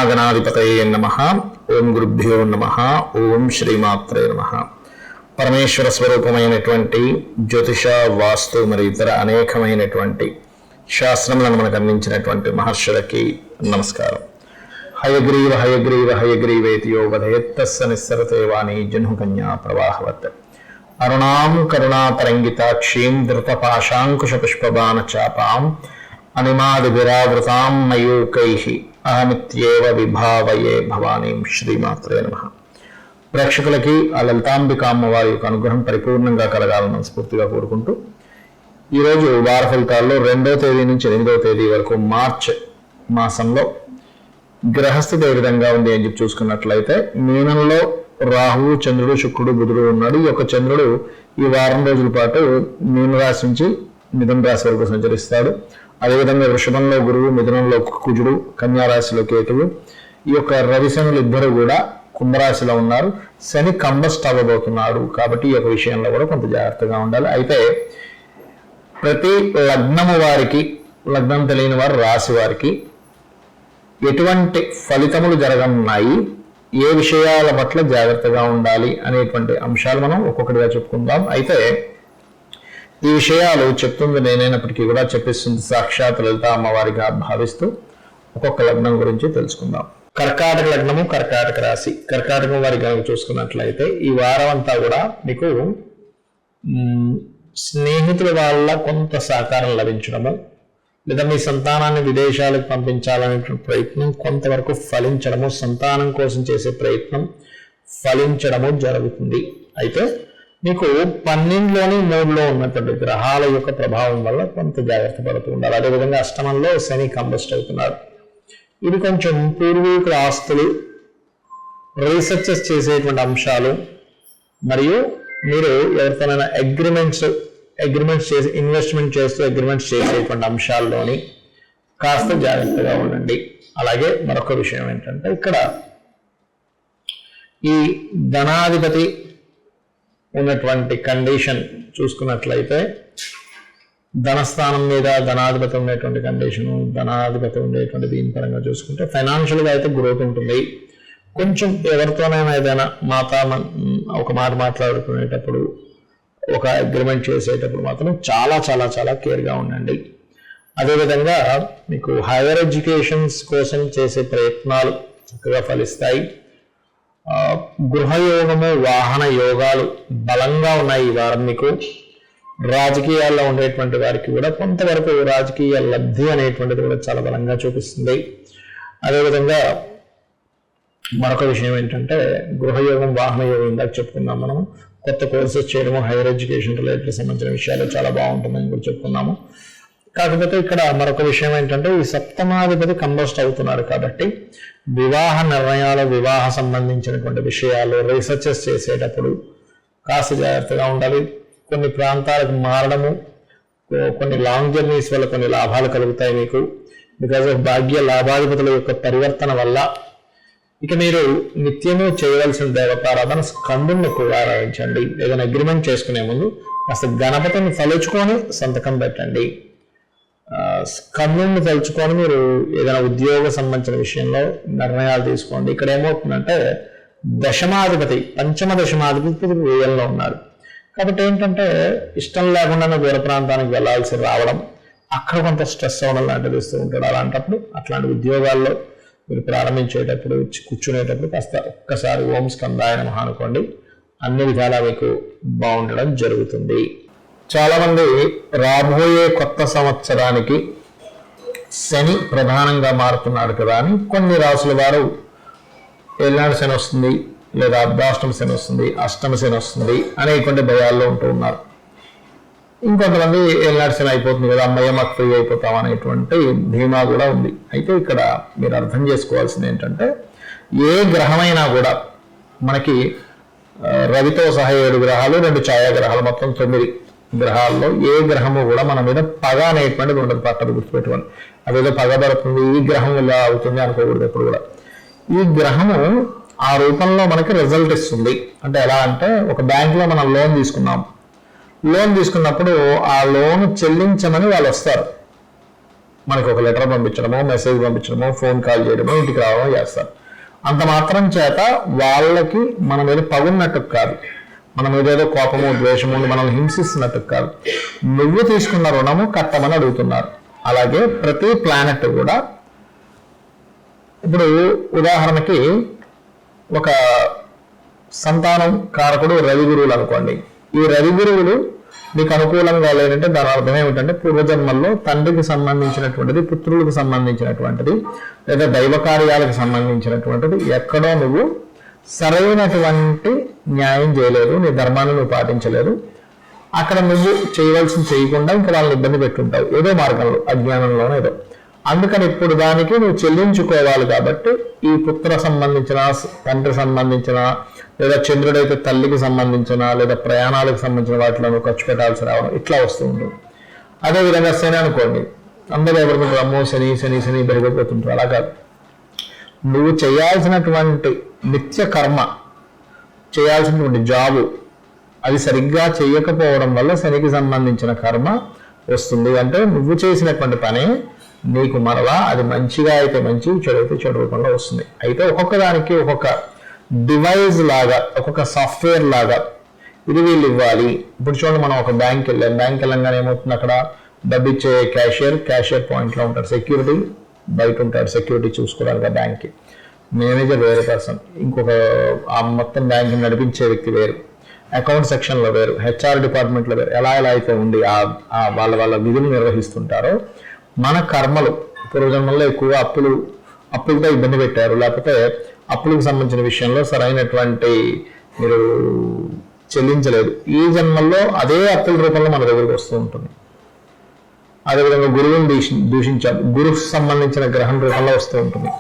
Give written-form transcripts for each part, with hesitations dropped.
మహాగణాధిపతయే నమః. ఓం గురుభ్యో నమః. ఓం శ్రీమాత్రే నమః. పరమేశ్వర స్వరూపమైనటువంటి జ్యోతిష, వాస్తు మరియు ఇతర అనేకమైనటువంటి శాస్త్రములను మనకు అందించినటువంటి మహర్షులకి నమస్కారం. హయగ్రీవ హయగ్రీవ హయగ్రీవేతి యో వదయత్తస్స నిస్సరతే వాణి జహ్నుకన్యా ప్రవాహవత్. అరుణాం కరుణాతరంగితాక్షీం ధృతపాశాంకుశ పుష్పబాణ చాపాం అనిమాది విరావృతాం మయూకైః అహమిత్యేవ విభావయే భవానీం. శ్రీమాత్రే నమః. ప్రేక్షకులకి ఆ లలితాంబిక అమ్మవారి యొక్క అనుగ్రహం పరిపూర్ణంగా కలగాలని మనస్ఫూర్తిగా కోరుకుంటూ ఈరోజు వార ఫలితాల్లో 2వ తేదీ నుంచి 8వ తేదీ వరకు మార్చ్ మాసంలో గ్రహస్థితి ఏ విధంగా ఉంది అని చెప్పి చూసుకున్నట్లయితే, మీనంలో రాహువు, చంద్రుడు, శుక్రుడు, బుధుడు ఉన్నాడు. ఈ యొక్క చంద్రుడు ఈ వారం రోజుల పాటు మీనరాశి నుంచి మిథున రాశి వరకు సంచరిస్తాడు. అదేవిధంగా వృషభంలో గురువు, మిథునంలో కుజుడు, కన్యారాశిలో కేతువు. ఈ యొక్క రవిశనులు ఇద్దరు కూడా కుంభరాశిలో ఉన్నారు. శని కంబస్ట్ అవ్వబోతున్నాడు. కాబట్టి ఈ యొక్క విషయంలో కూడా కొంత జాగ్రత్తగా ఉండాలి. అయితే ప్రతి లగ్నము వారికి, లగ్నం తెలియని వారు రాశి వారికి ఎటువంటి ఫలితములు జరగనున్నాయి, ఏ విషయాల పట్ల జాగ్రత్తగా ఉండాలి అనేటువంటి అంశాలు మనం ఒక్కొక్కటిగా చెప్పుకుందాం. అయితే ఈ విషయాలు చెప్తుంది నేనైనప్పటికీ కూడా చెప్పిస్తుంది సాక్షాత్ లలిత అమ్మవారిగా భావిస్తూ ఒక్కొక్క లగ్నం గురించి తెలుసుకుందాం. కర్కాటక లగ్నము, కర్కాటక రాశి. కర్కాటకం వారి కనుక చూసుకున్నట్లయితే ఈ వారం అంతా కూడా మీకు స్నేహితుల వల్ల కొంత సహకారం లభించడము, లేదా మీ సంతానాన్ని విదేశాలకు పంపించాలనే ప్రయత్నం కొంతవరకు ఫలించడము, సంతానం కోసం చేసే ప్రయత్నం ఫలించడము జరుగుతుంది. అయితే మీకు 12లోని 3లో ఉన్నటువంటి గ్రహాల యొక్క ప్రభావం వల్ల కొంత జాగ్రత్త పడుతూ ఉండాలి. అదేవిధంగా అష్టమంలో శని కంబస్ట్ అవుతున్నాడు. ఇది కొంచెం పూర్వీకుల ఆస్తులు, రీసెర్చెస్ చేసేటువంటి అంశాలు, మరియు మీరు ఎవరితోనైనా అగ్రిమెంట్స్ చేసి ఇన్వెస్ట్మెంట్ చేస్తూ అగ్రిమెంట్స్ చేసేటువంటి అంశాల్లోని కాస్త జాగ్రత్తగా ఉండండి. అలాగే మరొక విషయం ఏంటంటే, ఇక్కడ ఈ ధనాధిపతి ఉన్నటువంటి కండిషన్ చూసుకున్నట్లయితే, ధనస్థానం మీద ధనాధిపతి ఉండేటువంటి కండిషను, ధనాధిపతి ఉండేటువంటి దీని పరంగా చూసుకుంటే ఫైనాన్షియల్గా అయితే గ్రోత్ ఉంటుంది. కొంచెం ఎవరితోనైనా ఏదైనా ఒక మాట మాట్లాడుకునేటప్పుడు, ఒక అగ్రిమెంట్ చేసేటప్పుడు మాత్రం చాలా చాలా చాలా కేర్గా ఉండండి. అదేవిధంగా మీకు హైయర్ ఎడ్యుకేషన్స్ కోసం చేసే ప్రయత్నాలు చక్కగా ఫలిస్తాయి. గృహయోగము, వాహన యోగాలు బలంగా ఉన్నాయి ఈ వారం. మీకు రాజకీయాల్లో ఉండేటువంటి వారికి కూడా కొంతవరకు రాజకీయ లబ్ధి అనేటువంటిది కూడా చాలా బలంగా చూపిస్తుంది. అదేవిధంగా మరొక విషయం ఏంటంటే, గృహయోగం, వాహన యోగం ఇందాక చెప్పుకున్నాం మనం. కొత్త కోర్సెస్ చేయడము, హైయర్ ఎడ్యుకేషన్ రిలేటెడ్ సంబంధించిన విషయాలు చాలా బాగుంటుందని కూడా చెప్పుకున్నాము. కాకపోతే ఇక్కడ మరొక విషయం ఏంటంటే, ఈ సప్తమాధిపతి కంబస్ట్ అవుతున్నారు కాబట్టి వివాహ నిర్ణయాలు, వివాహ సంబంధించినటువంటి విషయాలు రీసెర్చెస్ చేసేటప్పుడు కాస్త జాగ్రత్తగా ఉండాలి. కొన్ని ప్రాంతాలకు మారడము, కొన్ని లాంగ్ జర్నీస్ వల్ల కొన్ని లాభాలు కలుగుతాయి మీకు. బికాజ్ ఆఫ్ భాగ్య లాభాధిపతుల యొక్క పరివర్తన వల్ల ఇక మీరు నిత్యము చేయవలసిన దేవతారాధన స్కందుని కూడా ఆరాధించండి. ఏదైనా అగ్రిమెంట్ చేసుకునే ముందు కాస్త గణపతిని తలుచుకొని సంతకం పెట్టండి. స్కందుని తలుచుకొని మీరు ఏదైనా ఉద్యోగ సంబంధించిన విషయంలో నిర్ణయాలు తీసుకోండి. ఇక్కడ ఏమవుతుందంటే, దశమాధిపతి, పంచమ దశమాధిపతి వ్యయంలో ఉన్నారు. కాబట్టి ఏంటంటే, ఇష్టం లేకుండానే దూర ప్రాంతానికి వెళ్లాల్సి రావడం, అక్కడ కొంత స్ట్రెస్ అవ్వడం లాంటిది ఇస్తూ ఉంటాడు. అలాంటప్పుడు అట్లాంటి ఉద్యోగాల్లో మీరు ప్రారంభించేటప్పుడు, కూర్చునేటప్పుడు కాస్త ఒక్కసారి ఓం స్కందాయ నమః అనుకోండి. అన్ని విధాలా మీకు బాగుండడం జరుగుతుంది. చాలామంది రాబోయే కొత్త సంవత్సరానికి శని ప్రధానంగా మారుతున్నాడు కదా అని కొన్ని రాసుల వారు ఏలినాడు శని వస్తుంది, లేదా అర్ధాష్టమ శని వస్తుంది, అష్టమ శని వస్తుంది అనేటువంటి భయాల్లో ఉంటూ ఉన్నారు. ఇంకొంతమంది ఏలినాడు శని అయిపోతుంది కదా, అమ్మయ్య మాకు ఫ్రీ అయిపోతాం అనేటువంటి ధీమా కూడా ఉంది. అయితే ఇక్కడ మీరు అర్థం చేసుకోవాల్సింది ఏంటంటే, ఏ గ్రహమైనా కూడా మనకి రవితో సహా 7 గ్రహాలు, 2 ఛాయాగ్రహాలు, మొత్తం 9 గ్రహాల్లో ఏ గ్రహము కూడా మన మీద పగ అనేటువంటిది ఉండదు. పక్కన గుర్తుపెట్టుకోండి. అదేదో పగబడుతుంది, ఈ గ్రహం ఇలా అవుతుంది అనుకోకూడదు ఎప్పుడు కూడా. ఈ గ్రహము ఆ రూపంలో మనకి రిజల్ట్ ఇస్తుంది. అంటే ఎలా అంటే, ఒక బ్యాంకులో మనం లోన్ తీసుకున్నాం. లోన్ తీసుకున్నప్పుడు ఆ లోన్ చెల్లించమని వాళ్ళు వస్తారు. మనకు ఒక లెటర్ పంపించడమో, మెసేజ్ పంపించడమో, ఫోన్ కాల్ చేయడమో, ఇంటికి రావడమో చేస్తారు. అంత మాత్రం చేత వాళ్ళకి మన మీద పగున్నట్టు కాదు, మన మీద ఏదో కోపము, ద్వేషము మనల్ని హింసిస్తున్నట్టు కాదు. నువ్వు తీసుకున్న రుణము కట్టమని అడుగుతున్నారు. అలాగే ప్రతి ప్లానెట్ కూడా, ఇప్పుడు ఉదాహరణకి ఒక సంతానం కారకుడు రవి గురువులు అనుకోండి. ఈ రవి గురువులు మీకు అనుకూలంగా లేదంటే దాని అర్థం ఏమిటంటే పూర్వజన్మల్లో తండ్రికి సంబంధించినటువంటిది, పుత్రులకు సంబంధించినటువంటిది, లేదా దైవ కార్యాలకు సంబంధించినటువంటిది ఎక్కడో నువ్వు సరైనటువంటి న్యాయం చేయలేదు, నీ ధర్మాన్ని నువ్వు పాటించలేదు. అక్కడ నువ్వు చేయవలసింది చేయకుండా ఇంకా వాళ్ళని ఇబ్బంది పెట్టుంటావు ఏదో మార్గంలో, అజ్ఞానంలోనో ఏదో. అందుకని ఇప్పుడు దానికి నువ్వు చెల్లించుకోవాలి. కాబట్టి ఈ పుత్ర సంబంధించిన, తండ్రి సంబంధించిన, లేదా చంద్రుడైతే తల్లికి సంబంధించిన, లేదా ప్రయాణాలకు సంబంధించిన వాటిలో నువ్వు ఖర్చు పెట్టాల్సి రావడం ఇట్లా వస్తూ ఉంటుంది. అదేవిధంగా శని అనుకోండి, అందరూ ఎవరికి అమ్మో శని శని శని పెరిగిపోతుంటారు. అలా కాదు, నువ్వు చేయాల్సినటువంటి నిత్య కర్మ, చేయాల్సినటువంటి జాబు అది సరిగ్గా చేయకపోవడం వల్ల శనికి సంబంధించిన కర్మ వస్తుంది. అంటే నువ్వు చేసినటువంటి పని నీకు మరలా అది మంచిగా అయితే మంచి, చెడు అయితే చెడు రూపంలో వస్తుంది. అయితే ఒక్కొక్క దానికి ఒక్కొక్క డివైస్ లాగా, ఒక్కొక్క సాఫ్ట్వేర్ లాగా ఇది వీళ్ళు ఇవ్వాలి. ఇప్పుడు చూడండి, మనం ఒక బ్యాంక్ వెళ్ళంగానే ఏమవుతుంది, అక్కడ డబ్బు ఇచ్చే క్యాషియర్ పాయింట్లో ఉంటాడు, సెక్యూరిటీ బయట ఉంటాడు, సెక్యూరిటీ చూసుకోవడానికి బ్యాంక్కి. మేనేజర్ వేరే పర్సన్, ఇంకొక ఆ మొత్తం బ్యాంక్ నడిపించే వ్యక్తి వేరు, అకౌంట్ సెక్షన్లో వేరు, హెచ్ఆర్ డిపార్ట్మెంట్లో వేరు. ఎలా అయితే ఉండి వాళ్ళ విధులు నిర్వహిస్తుంటారో, మన కర్మలు పూర్వజన్మల్లో ఎక్కువగా అప్పులతో ఇబ్బంది పెట్టారు, లేకపోతే అప్పులకు సంబంధించిన విషయంలో సరైనటువంటి మీరు చెల్లించలేదు. ఈ జన్మల్లో అదే అప్పుల రూపంలో మన దగ్గరికి వస్తూ ఉంటుంది. అదేవిధంగా గురువుని దూషించాం, గురువుకు సంబంధించిన గ్రహం రూపంలో వస్తూ ఉంటుంది.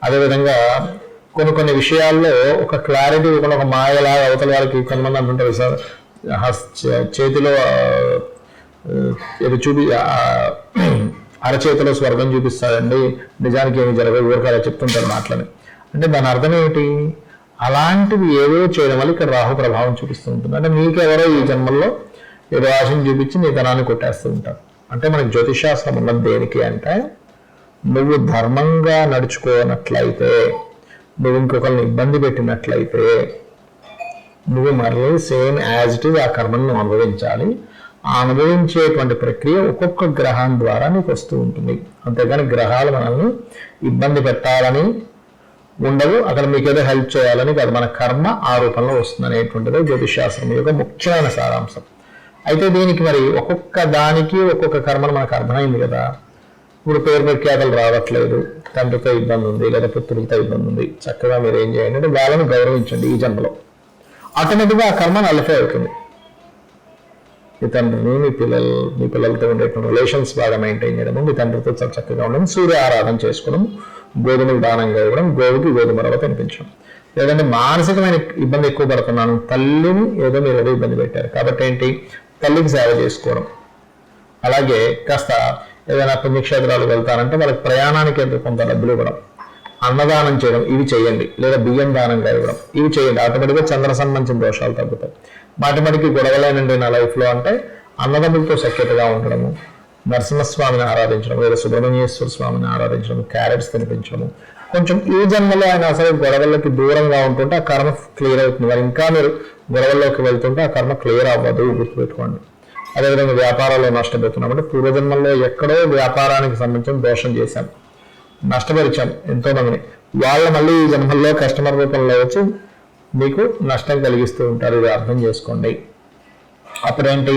అదేవిధంగా కొన్ని విషయాల్లో ఒక క్లారిటీ ఇవ్వకుండా, ఒక మాయలాగా అవతల వాళ్ళకి కొంతమంది అంటుంటారు సార్, చేతిలో అరచేతిలో స్వర్గం చూపిస్తాడండి, నిజానికి ఏమి జరగదు, ఊరికి అలా చెప్తుంటారు మాటలని. అంటే దాని అర్థం ఏమిటి? అలాంటివి ఏవో చేయడం వల్ల ఇక్కడ రాహు ప్రభావం చూపిస్తూ ఉంటుంది. అంటే మీకెవరో ఈ జన్మల్లో ఏదో ఆశను చూపించి నీ ధనాన్ని కొట్టేస్తూ ఉంటారు. అంటే మనకి జ్యోతిషాస్త్రం ఉన్నది దేనికి అంటే, నువ్వు ధర్మంగా నడుచుకోనట్లయితే, నువ్వు ఇంకొకరిని ఇబ్బంది పెట్టినట్లయితే, నువ్వు మళ్ళీ సేమ్ యాజ్ ఇట్ ఈజ్ ఆ కర్మను నువ్వు అనుభవించాలి. ఆ అనుభవించేటువంటి ప్రక్రియ ఒక్కొక్క గ్రహం ద్వారా నీకు వస్తూ ఉంటుంది. అంతేగాని గ్రహాలు మనల్ని ఇబ్బంది పెట్టాలని ఉండవు, అక్కడ మీకు ఏదో హెల్ప్ చేయాలని కాదు. మన కర్మ ఆ రూపంలో వస్తుంది అనేటువంటిది జ్యోతిషాస్త్రం యొక్క ముఖ్యమైన సారాంశం. అయితే దీనికి మరి ఒక్కొక్క దానికి ఒక్కొక్క కర్మను మనకు అర్థమైంది కదా. ఇప్పుడు పేరు ప్రఖ్యాతలు రావట్లేదు, తండ్రితో ఇబ్బంది ఉంది, లేదా పుత్రులతో ఇబ్బంది ఉంది, చక్కగా మీరు ఏం చేయండి అంటే వాళ్ళని గౌరవించండి. ఈ జన్మలో ఆటోమేటిక్గా ఆ కర్మ నల్లఫై అవుతుంది. మీ తండ్రిని, మీ పిల్లలతో ఉండేటువంటి రిలేషన్స్ బాగా మెయింటైన్ చేయడము, మీ తండ్రితో చక్కగా ఉండడం, సూర్య ఆరాధన చేసుకోవడం, గోధుమలు దానంగా ఇవ్వడం, గోవుకి గోధుమ రవ్వ తినిపించడం. లేదంటే మానసికమైన ఇబ్బంది ఎక్కువ పడుతున్నాను, తల్లిని ఏదో మీరు ఏదో ఇబ్బంది పెట్టారు కాబట్టి ఏంటి, తల్లికి సేవ చేసుకోవడం. అలాగే కాస్త ఏదైనా పుణ్యక్షేత్రాలు వెళ్తారంటే వాళ్ళకి ప్రయాణానికి కొంత డబ్బులు ఇవ్వడం, అన్నదానం చేయడం, ఇవి చేయండి. లేదా బియ్యం దానంగా ఇవ్వడం, ఇవి చేయండి. ఆటోమేటిక్గా చంద్ర సంబంధించిన దోషాలు తగ్గుతాయి. మాటిమాటికి గొడవలేనండి నా లైఫ్లో అంటే అన్నదమ్ములతో సఖ్యతగా ఉండడము, నరసింహస్వామిని ఆరాధించడం, లేదా సుబ్రహ్మణ్యేశ్వర స్వామిని ఆరాధించడం, క్యారెట్స్ తినిపించడము. కొంచెం ఈ జన్మలో ఆయన అసలు గొడవలకి దూరంగా ఉంటుంటే ఆ కర్మ క్లియర్ అవుతుంది. మరి ఇంకా మీరు గొడవల్లోకి వెళ్తుంటే ఆ కర్మ క్లియర్ అవ్వదు, గుర్తుపెట్టుకోండి. అదేవిధంగా వ్యాపారాల్లో నష్టపోతున్నాం అంటే పూర్వజన్మల్లో ఎక్కడో వ్యాపారానికి సంబంధించిన దోషం చేశాం, నష్టపరిచాం ఎంతో మందిని. వాళ్ళు మళ్ళీ ఈ జన్మల్లో కస్టమర్ రూపంలో వచ్చి మీకు నష్టం కలిగిస్తూ ఉంటారు. ఇది అర్థం చేసుకోండి. అప్పుడేంటి,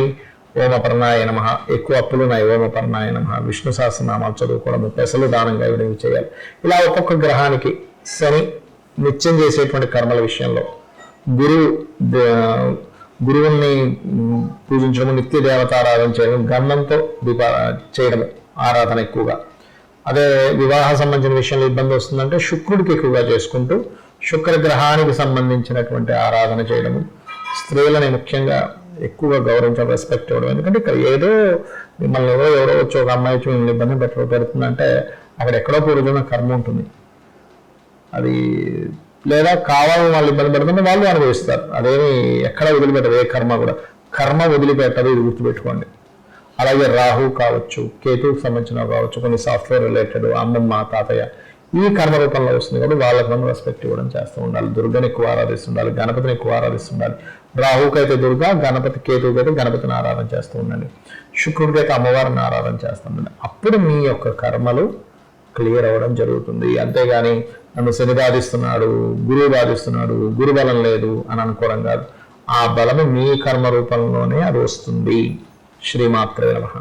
ఓమపర్ణాయ నమః, ఎక్కువ అప్పులు ఉన్నాయి, ఓమపర్ణాయ నమః, విష్ణు సహస్రనామాలు చదువుకోవడం, పెసలు దానంగా ఇవ్వడం చేయాలి. ఇలా ఒక్కొక్క గ్రహానికి శని నిత్యం చేసేటువంటి కర్మల విషయంలో, గురువుని పూజించడం, నిత్య దేవత ఆరాధన చేయడం, గంధంతో చేయడం ఆరాధన ఎక్కువగా. అదే వివాహ సంబంధించిన విషయంలో ఇబ్బంది వస్తుందంటే శుక్రుడికి ఎక్కువగా చేసుకుంటూ శుక్ర గ్రహానికి సంబంధించినటువంటి ఆరాధన చేయడము. స్త్రీలని ముఖ్యంగా ఎక్కువగా గౌరవించడం, రెస్పెక్ట్ ఇవ్వడం. ఎందుకంటే ఇక్కడ ఏదో మిమ్మల్ని ఎవరో వచ్చి ఒక అమ్మాయి వచ్చి మిమ్మల్ని ఇబ్బంది పెడుతుందంటే అక్కడ ఎక్కడో పూర్వజన్మ కర్మ ఉంటుంది. అది లేదా కావాలని వాళ్ళు ఇబ్బంది పెడుతుంటే వాళ్ళు అనుభవిస్తారు. అదేమి ఎక్కడ వదిలిపెట్టదు, ఏ కర్మ కూడా కర్మ వదిలిపెట్టదు, ఇది గుర్తుపెట్టుకోండి. అలాగే రాహు కావచ్చు, కేతువుకి సంబంధించిన కావచ్చు, కొన్ని సాఫ్ట్వేర్ రిలేటెడ్ అమ్మమ్మ తాతయ్య ఈ కర్మ రూపంలో వస్తుంది కాబట్టి వాళ్ళకి మనం రెస్పెక్ట్ ఇవ్వడం చేస్తూ ఉండాలి. దుర్గని ఎక్కువ ఆరాధిస్తుండాలి, గణపతిని ఎక్కువ ఆరాధిస్తుండాలి. రాహుకైతే దుర్గా, గణపతి కేతువుకైతే గణపతిని ఆరాధన చేస్తూ ఉండండి. శుక్రుడికైతే అమ్మవారిని ఆరాధన చేస్తూ ఉండండి. అప్పుడు మీ యొక్క కర్మలు క్లియర్ అవ్వడం జరుగుతుంది. అంతేగాని నన్ను శని బాధిస్తున్నాడు, గురువు బాధిస్తున్నాడు, గురు బలం లేదు అని అనుకోవడం కాదు. ఆ బలము మీ కర్మ రూపంలోనే అది వస్తుంది. శ్రీమాత్రే నమః.